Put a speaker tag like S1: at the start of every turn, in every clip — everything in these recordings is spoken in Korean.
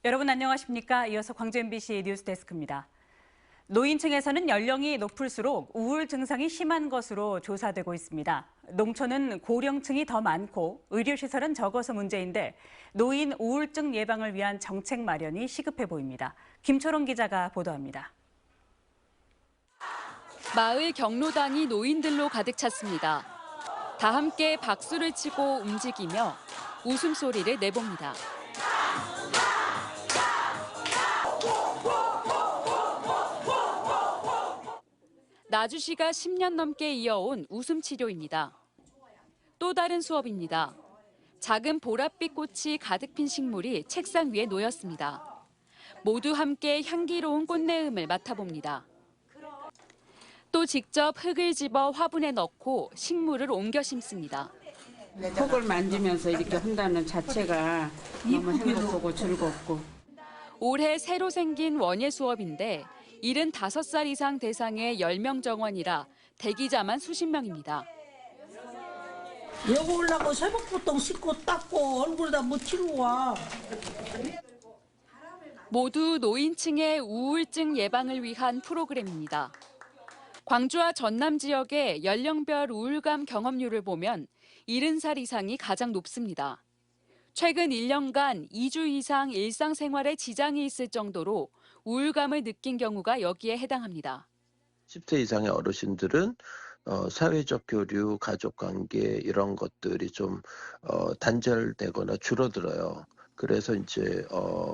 S1: 여러분 안녕하십니까? 이어서 광주 MBC 뉴스데스크입니다. 노인층에서는 연령이 높을수록 우울 증상이 심한 것으로 조사되고 있습니다. 농촌은 고령층이 더 많고 의료시설은 적어서 문제인데 노인 우울증 예방을 위한 정책 마련이 시급해 보입니다. 김초롱 기자가 보도합니다.
S2: 마을 경로당이 노인들로 가득 찼습니다. 다 함께 박수를 치고 움직이며 웃음소리를 내봅니다. 나주시가 10년 넘게 이어온 웃음 치료입니다. 또 다른 수업입니다. 작은 보랏빛 꽃이 가득 핀 식물이 책상 위에 놓였습니다. 모두 함께 향기로운 꽃내음을 맡아봅니다. 또 직접 흙을 집어 화분에 넣고 식물을 옮겨 심습니다.
S3: 흙을 만지면서 이렇게 한다는 자체가 너무 행복하고 즐겁고.
S2: 올해 새로 생긴 원예 수업인데 75살 이상 대상의 10명 정원이라 대기자만 수십 명입니다.
S4: 여기 올라고 새벽부터 씻고 닦고 얼굴에다 묻히고 와.
S2: 모두 노인층의 우울증 예방을 위한 프로그램입니다. 광주와 전남 지역의 연령별 우울감 경험률을 보면 70살 이상이 가장 높습니다. 최근 1년간 2주 이상 일상생활에 지장이 있을 정도로 우울감을 느낀 경우가 여기에 해당합니다.
S5: 10세 이상의 어르신들은 사회적 교류, 가족관계 이런 것들이 좀 단절되거나 줄어들어요. 그래서 이제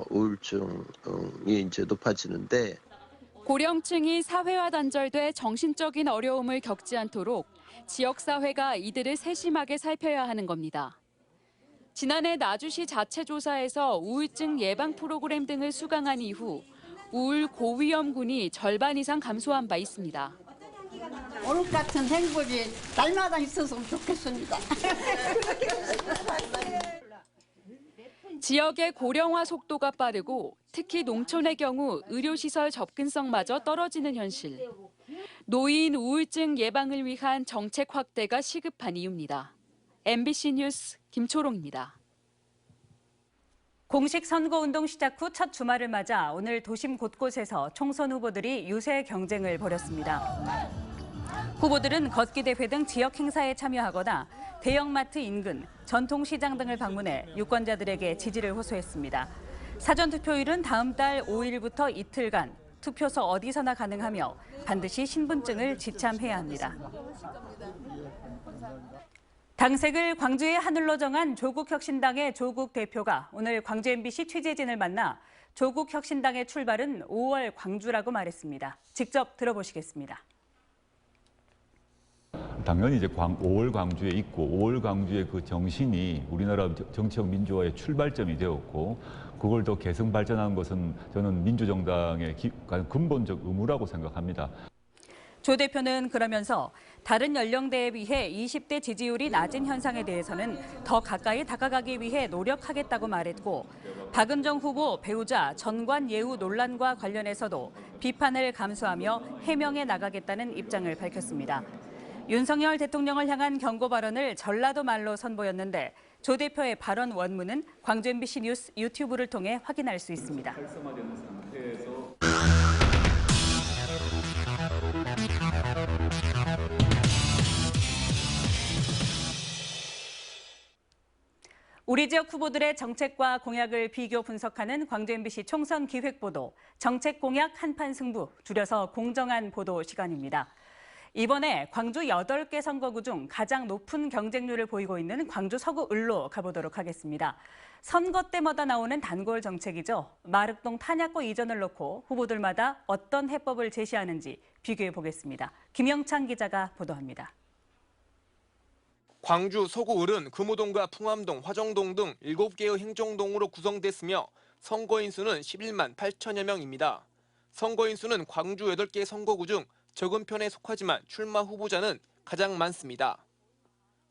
S5: 우울증이 이제 높아지는데
S2: 고령층이 사회와 단절돼 정신적인 어려움을 겪지 않도록 지역사회가 이들을 세심하게 살펴야 하는 겁니다. 지난해 나주시 자체 조사에서 우울증 예방 프로그램 등을 수강한 이후 우울 고위험군이 절반 이상 감소한 바 있습니다.
S6: 오늘 같은 행복이 날마다 있었으면 좋겠습니다.
S2: 지역의 고령화 속도가 빠르고 특히 농촌의 경우 의료시설 접근성마저 떨어지는 현실. 노인 우울증 예방을 위한 정책 확대가 시급한 이유입니다. MBC 뉴스 김초롱입니다.
S1: 공식 선거운동 시작 후 첫 주말을 맞아 오늘 도심 곳곳에서 총선 후보들이 유세 경쟁을 벌였습니다. 후보들은 걷기 대회 등 지역 행사에 참여하거나 대형마트 인근, 전통시장 등을 방문해 유권자들에게 지지를 호소했습니다. 사전투표율은 다음 달 5일부터 이틀간 투표소 어디서나 가능하며 반드시 신분증을 지참해야 합니다. 당색을 광주의 하늘로 정한 조국혁신당의 조국 대표가 오늘 광주 MBC 취재진을 만나 조국혁신당의 출발은 5월 광주라고 말했습니다. 직접 들어보시겠습니다.
S7: 당연히 이제 5월 광주에 있고 5월 광주의 그 정신이 우리나라 정치적 민주화의 출발점이 되었고 그걸 더 개성 발전하는 것은 저는 민주정당의 근본적 의무라고 생각합니다.
S1: 조 대표는 그러면서 다른 연령대에 비해 20대 지지율이 낮은 현상에 대해서는 더 가까이 다가가기 위해 노력하겠다고 말했고 박은정 후보 배우자 전관예우 논란과 관련해서도 비판을 감수하며 해명해 나가겠다는 입장을 밝혔습니다. 윤석열 대통령을 향한 경고 발언을 전라도 말로 선보였는데 조 대표의 발언 원문은 광주 MBC 뉴스 유튜브를 통해 확인할 수 있습니다. 우리 지역 후보들의 정책과 공약을 비교 분석하는 광주 MBC 총선 기획보도, 정책 공약 한판 승부, 줄여서 공정한 보도 시간입니다. 이번에 광주 8개 선거구 중 가장 높은 경쟁률을 보이고 있는 광주 서구 을로 가보도록 하겠습니다. 선거 때마다 나오는 단골 정책이죠. 마륵동 탄약고 이전을 놓고 후보들마다 어떤 해법을 제시하는지 비교해 보겠습니다. 김영창 기자가 보도합니다.
S8: 광주 서구 을은 금호동과 풍암동, 화정동 등 7개의 행정동으로 구성됐으며 선거인 수는 11만 8천여 명입니다. 선거인 수는 광주 8개 선거구 중 적은 편에 속하지만 출마 후보자는 가장 많습니다.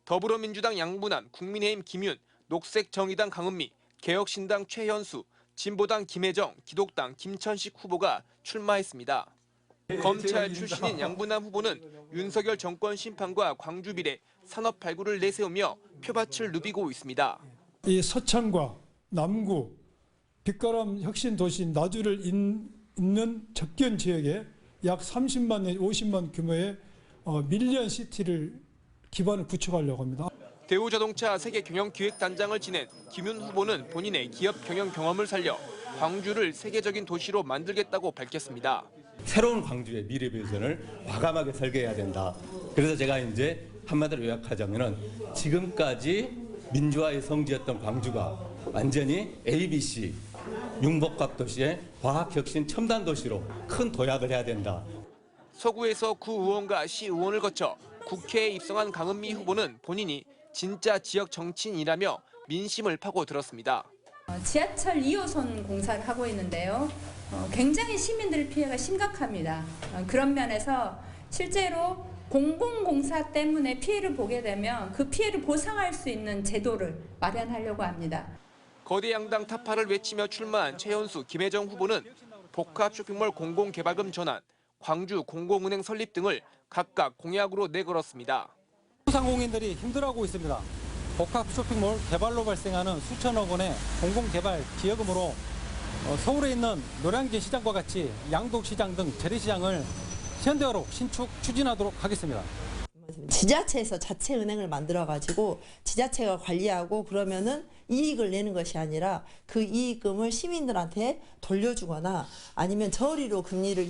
S8: 더불어민주당 양분환, 국민의힘 김윤, 녹색정의당 강은미, 개혁신당 최현수, 진보당 김혜정, 기독당 김천식 후보가 출마했습니다. 검찰 출신인 양분환 후보는 윤석열 정권 심판과 광주 미래, 산업 발굴을 내세우며 표밭을 누비고 있습니다.
S9: 이 서창과 남구, 빛가람 혁신 도시 나주를 잇는 접견 지역에 약 30만 내지 50만 규모의 밀리언 시티를 기반을 구축하려고 합니다.
S8: 대우자동차 세계경영기획단장을 지낸 김윤 후보는 본인의 기업 경영 경험을 살려 광주를 세계적인 도시로 만들겠다고 밝혔습니다.
S10: 새로운 광주의 미래 비전을 과감하게 설계해야 된다. 그래서 제가 이제 한마디로 요약하자면은 지금까지 민주화의 성지였던 광주가 완전히 ABC 융복합 도시의 과학혁신 첨단 도시로 큰 도약을 해야 된다.
S8: 서구에서 구의원과 시의원을 거쳐 국회에 입성한 강은미 후보는 본인이 진짜 지역 정치인이라며 민심을 파고들었습니다.
S11: 지하철 2호선 공사를 하고 있는데요. 굉장히 시민들 피해가 심각합니다. 그런 면에서 실제로 공공공사 때문에 피해를 보게 되면 그 피해를 보상할 수 있는 제도를 마련하려고 합니다.
S8: 거대 양당 타파를 외치며 출마한 최현수, 김혜정 후보는 복합 쇼핑몰 공공개발금 전환, 광주 공공은행 설립 등을 각각 공약으로 내걸었습니다.
S12: 소상공인들이 힘들어하고 있습니다. 복합 쇼핑몰 개발로 발생하는 수천억 원의 공공개발 기여금으로 서울에 있는 노량진 시장과 같이 양독시장 등 재래시장을 현대화로 신축 추진하도록 하겠습니다.
S13: 지자체에서 자체 은행을 만들어가지고 지자체가 관리하고 그러면은 이익을 내는 것이 아니라 그 이익금을 시민들한테 돌려주거나 아니면 저리로 금리를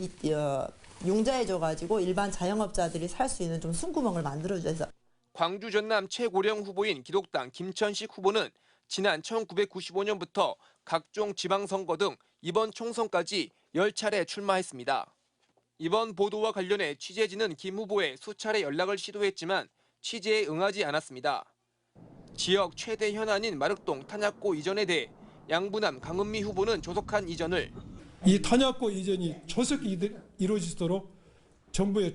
S13: 융자해줘가지고 일반 자영업자들이 살 수 있는 좀 숨구멍을 만들어줘서.
S8: 광주 전남 최고령 후보인 기독당 김천식 후보는 지난 1995년부터 각종 지방선거 등 이번 총선까지 10차례 출마했습니다. 이번 보도와 관련해 취재진은 김 후보에 수차례 연락을 시도했지만 취재에 응하지 않았습니다. 지역 최대 현안인 마륵동 탄약고 이전에 대해 양부남 강은미 후보는 조속한 이전을
S9: 이 탄약고 이전이 조속히 이루어지도록 정부에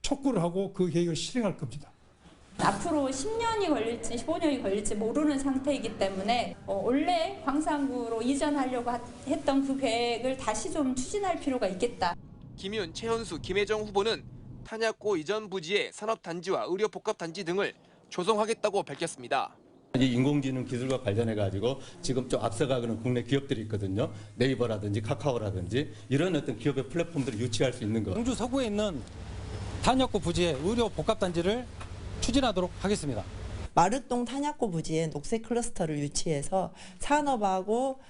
S9: 촉구를 하고 그 계획을 실행할 겁니다.
S11: 앞으로 10년이 걸릴지 15년이 걸릴지 모르는 상태이기 때문에 원래 광산구로 이전하려고 했던 그 계획을 다시 좀 추진할 필요가 있겠다.
S8: 김윤, 최현수, 김혜정 후보는 탄약고 이전 부지에 산업단지와 의료복합단지 등을 조성하겠다고 밝혔습니다.
S10: 인공지능 기술과 관련해가지고 지금 좀 앞서가는 국내 기업들이 있거든요. 네이버라든지 카카오라든지 이런 어떤 기업의 플랫폼들을 유치할 수 있는 것.
S12: 광주 서구에 있는 탄약고 부지의 의료복합단지를 추진하도록 하겠습니다.
S13: 마륵동 탄약고 부지에 녹색 클러스터를 유치해서 산업하고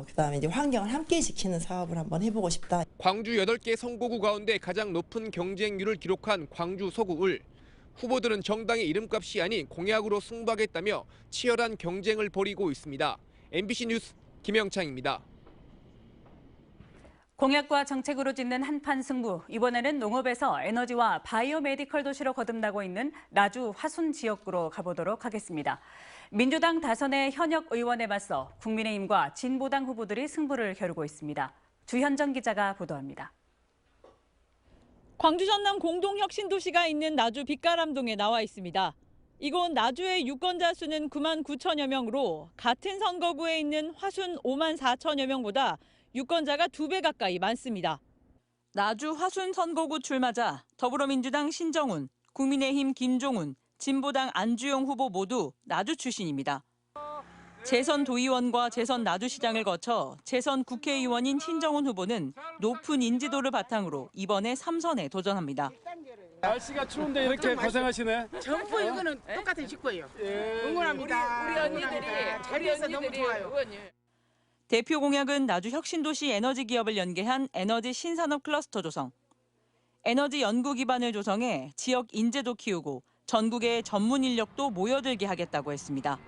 S13: 그다음에 이제 환경을 함께 지키는 사업을 한번 해보고 싶다.
S8: 광주 8개 선거구 가운데 가장 높은 경쟁률을 기록한 광주 서구을 후보들은 정당의 이름값이 아닌 공약으로 승부하겠다며 치열한 경쟁을 벌이고 있습니다. MBC 뉴스 김영창입니다.
S1: 공약과 정책으로 짓는 한판 승부. 이번에는 농업에서 에너지와 바이오메디컬 도시로 거듭나고 있는 나주 화순 지역구로 가보도록 하겠습니다. 민주당 다선의 현역 의원에 맞서 국민의힘과 진보당 후보들이 승부를 겨루고 있습니다. 주현정 기자가 보도합니다.
S14: 광주 전남 공동혁신도시가 있는 나주 빛가람동에 나와 있습니다. 이곳 나주의 유권자 수는 9만 9천여 명으로 같은 선거구에 있는 화순 5만 4천여 명보다 유권자가 2배 가까이 많습니다. 나주 화순 선거구 출마자 더불어민주당 신정훈, 국민의힘 김종훈, 진보당 안주용 후보 모두 나주 출신입니다. 재선 도의원과 재선 나주시장을 거쳐 재선 국회의원인 신정훈 후보는 높은 인지도를 바탕으로 이번에 3선에 도전합니다.
S15: 날씨가 추운데 이렇게 고생하시네.
S16: 전부 이거는 똑같은 식구예요. 응원합니다. 우리 언니들이 자리에서 너무 좋아요.
S14: 대표 공약은 나주 혁신도시 에너지 기업을 연계한 에너지 신산업 클러스터 조성. 에너지 연구 기반을 조성해 지역 인재도 키우고 전국의 전문 인력도 모여들게 하겠다고 했습니다.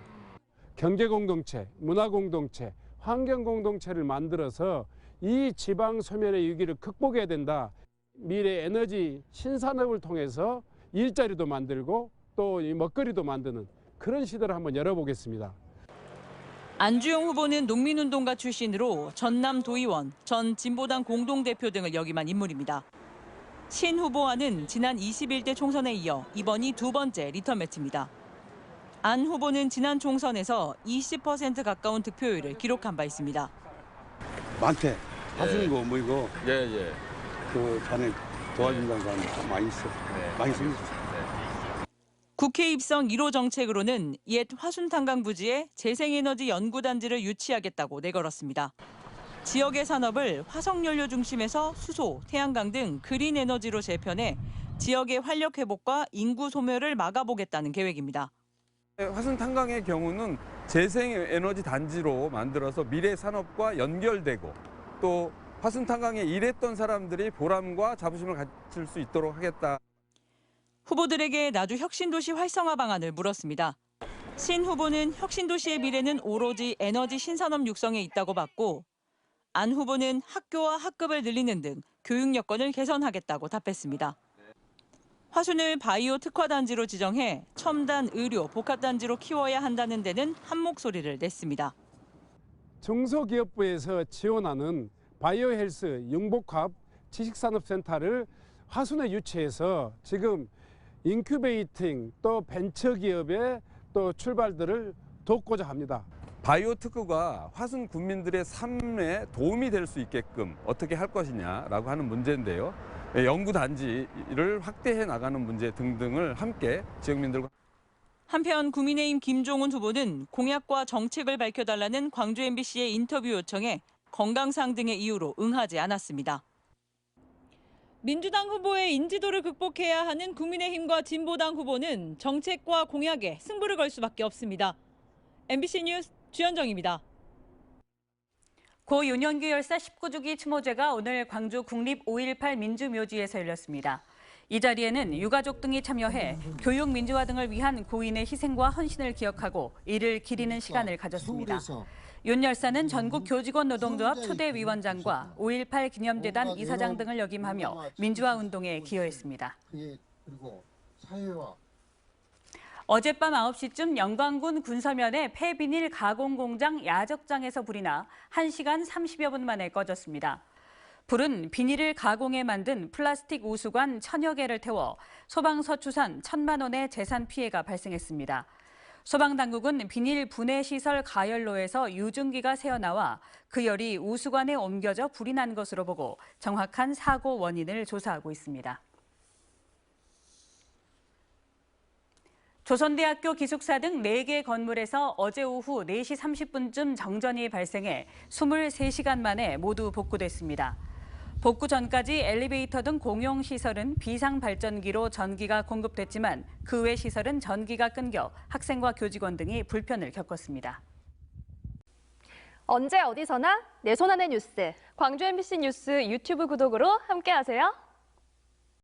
S15: 경제 공동체, 문화 공동체, 환경 공동체를 만들어서 이 지방 소멸의 위기를 극복해야 된다. 미래 에너지 신산업을 통해서 일자리도 만들고 또 이 먹거리도 만드는 그런 시대를 한번 열어보겠습니다.
S14: 안주용 후보는 농민운동가 출신으로 전남 도의원, 전 진보당 공동대표 등을 역임한 인물입니다. 신 후보와는 지난 21대 총선에 이어 이번이 2번째 리턴 매치입니다. 안 후보는 지난 총선에서 20% 가까운 득표율을 기록한 바 있습니다.
S17: 많대. 하순이고 뭐 이거.
S18: 예.
S17: 그 자네 도와준다는 사람 많이 있어. 많이 생겼어.
S14: 국회 입성 1호 정책으로는 옛 화순탄강 부지에 재생에너지 연구단지를 유치하겠다고 내걸었습니다. 지역의 산업을 화석연료 중심에서 수소, 태양광 등 그린 에너지로 재편해 지역의 활력 회복과 인구 소멸을 막아보겠다는 계획입니다.
S18: 화순탄강의 경우는 재생에너지 단지로 만들어서 미래 산업과 연결되고 또 화순탄강에 일했던 사람들이 보람과 자부심을 가질 수 있도록 하겠다.
S14: 후보들에게 나주 혁신도시 활성화 방안을 물었습니다. 신 후보는 혁신도시의 미래는 오로지 에너지 신산업 육성에 있다고 봤고, 안 후보는 학교와 학급을 늘리는 등 교육 여건을 개선하겠다고 답했습니다. 화순을 바이오 특화단지로 지정해 첨단 의료 복합단지로 키워야 한다는 데는 한 목소리를 냈습니다.
S15: 중소기업부에서 지원하는 바이오 헬스 융복합 지식산업센터를 화순에 유치해서 지금 인큐베이팅 또 벤처기업의 또 출발들을 돕고자 합니다.
S18: 바이오 특허가 화순 군민들의 삶에 도움이 될 수 있게끔 어떻게 할 것이냐라고 하는 문제인데요. 연구단지를 확대해 나가는 문제 등등을 함께 지역민들과
S14: 한편 국민의힘 김종훈 후보는 공약과 정책을 밝혀달라는 광주 MBC의 인터뷰 요청에 건강상 등의 이유로 응하지 않았습니다. 민주당 후보의 인지도를 극복해야 하는 국민의힘과 진보당 후보는 정책과 공약에 승부를 걸 수밖에 없습니다. MBC 뉴스 주현정입니다.
S1: 고 윤현규 열사 19주기 추모제가 오늘 광주 국립 5.18 민주묘지에서 열렸습니다. 이 자리에는 유가족 등이 참여해 교육 민주화 등을 위한 고인의 희생과 헌신을 기억하고 이를 기리는 시간을 가졌습니다. 윤 열사는 전국 교직원 노동조합 초대 위원장과 5.18 기념재단 이사장 등을 역임하며 민주화 운동에 기여했습니다. 어젯밤 9시쯤 영광군 군서면의 폐비닐 가공공장 야적장에서 불이 나 1시간 30여 분 만에 꺼졌습니다. 불은 비닐을 가공해 만든 플라스틱 우수관 1000여 개를 태워 소방서추산 1,000만 원의 재산 피해가 발생했습니다. 소방당국은 비닐 분해시설 가열로에서 유증기가 새어나와 그 열이 우수관에 옮겨져 불이 난 것으로 보고 정확한 사고 원인을 조사하고 있습니다. 조선대학교 기숙사 등 4개 건물에서 어제 오후 4시 30분쯤 정전이 발생해 23시간 만에 모두 복구됐습니다. 복구 전까지 엘리베이터 등 공용시설은 비상발전기로 전기가 공급됐지만 그 외 시설은 전기가 끊겨 학생과 교직원 등이 불편을 겪었습니다.
S19: 언제 어디서나 내 손 안의 뉴스. 광주 MBC 뉴스 유튜브 구독으로 함께하세요.